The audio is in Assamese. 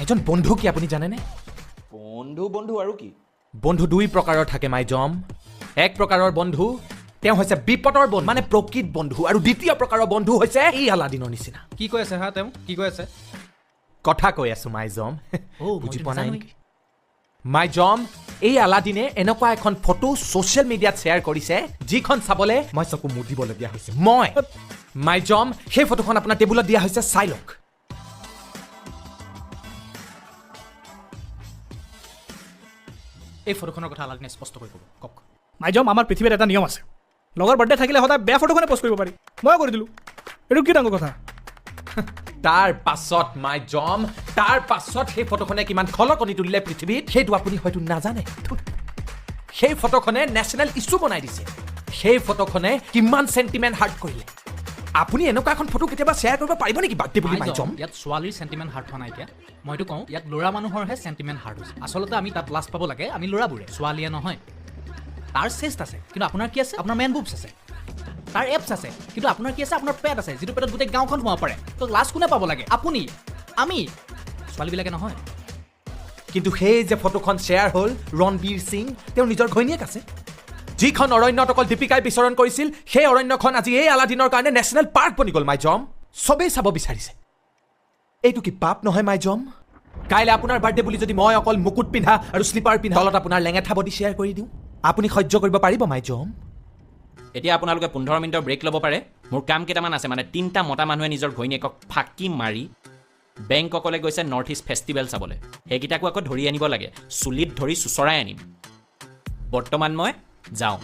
এজন বন্ধু কি আপুনি জানেনে? বন্ধু আৰু কি? বন্ধু দুই প্ৰকাৰৰ থাকে মাই জম। এক প্ৰকাৰৰ বন্ধু তেওঁ হৈছে বিপদৰ বন্ধু, মানে প্ৰকৃত বন্ধু, আৰু দ্বিতীয় প্ৰকাৰৰ বন্ধু হৈছে এই আলাদিনৰ নিচিনা। কি কৈ আছে হা তেওঁ? কি কৈ আছে? কথা কৈ আছো মাই জম। বুজি পোৱা নাই নাজানো নেকি? মাই জম, এই আলাদিনে এনেকুৱা এখন ফটো ছ'চিয়েল মিডিয়াত শ্বেয়াৰ কৰিছে যিখন চাবলৈ মই চকু মুদিবলগীয়া হৈছে। মাই জম, সেই ফটোখন আপোনাৰ টেবুলত দিয়া হৈছে, চাই লওক। এই ফটোখনৰ কথা আলাদিনে স্পষ্ট কৰি ক'ব, কওক। মাইজম, আমাৰ পৃথিৱীত এটা নিয়ম আছে, লগৰ বাৰ্থডে থাকিলে সদায় বেয়া ফটোখনে পষ্ট কৰিব পাৰি। মই কৰি দিলোঁ, এইটো কি ডাঙৰ কথা? তাৰ পাছত মাই জম, তাৰ পাছত সেই ফটোখনে কিমান খলকনি তুলিলে পৃথিৱীত সেইটো আপুনি হয়তো নাজানে। সেই ফটোখনে নেশ্যনেল ইছ্যু বনাই দিছে। সেই ফটোখনে কিমান চেণ্টিমেণ্ট হাৰ্ট কৰিলে। আপুনি এনেকুৱা এখন ফটো কেতিয়াবা শ্বেয়াৰ কৰিব পাৰিব নেকি বাৰ্থডে বুলি মাই জম? ইয়াত ছোৱালীৰ চেণ্টিমেণ্ট হাৰ্ট হোৱা নাইকিয়া। মইতো কওঁ ইয়াত ল'ৰা মানুহৰহে চেণ্টিমেণ্ট হাৰ্ট হৈছে। আচলতে আমি তাত লাজ পাব লাগে, আমি ল'ৰাবোৰে, ছোৱালীয়ে নহয়। তাৰ চেষ্ট আছে, কিন্তু আপোনাৰ কি আছে? আপোনাৰ মেন বুবছ আছে। তাৰ এপছ আছে, কিন্তু আপোনাৰ কি আছে? আপোনাৰ পেট আছে, যিটো পেটত গোটেই গাঁওখন সোমাব পাৰে। তো লাজ কোনে পাব লাগে? আপুনি, আমি, ছোৱালীবিলাকে নহয়। কিন্তু সেই যে ফটোখন শ্বেয়াৰ হ'ল ৰণবীৰ সিং, তেওঁৰ নিজৰ ঘৈণীয়েক আছে। যিখন অৰণ্যত অকল দীপিকাই বিচৰণ কৰিছিল, সেই অৰণ্যখন আজি এই আলাদিনৰ কাৰণে নেশ্যনেল পাৰ্ক বনি গ'ল মাই জম। চবেই চাব বিচাৰিছে। এইটো কি পাপ নহয় মাই জম? কাইলৈ আপোনাৰ বাৰ্থডে বুলি যদি মই অকল মুকুট পিন্ধা আৰু শ্লিপাৰ পিন্ধা তলত আপোনাৰ লেঙেঠা বডি শ্বেয়াৰ কৰি দিওঁ, আপুনি সহ্য কৰিব পাৰিব মাই জম? এতিয়া আপোনালোকে 15 মিনিটৰ ব্ৰেক ল'ব পাৰে। মোৰ কাম কেইটামান আছে, মানে 3টা মতা মানুহে নিজৰ ঘৈণীয়েকক ফাঁকি মাৰি বেংককলৈ গৈছে নৰ্থ ইষ্ট ফেষ্টিভেল চাবলৈ। সেইকেইটাকো আকৌ ধৰি আনিব লাগে, চুলিত ধৰি চুচৰাই আনিম। বৰ্তমান মই যাওঁ।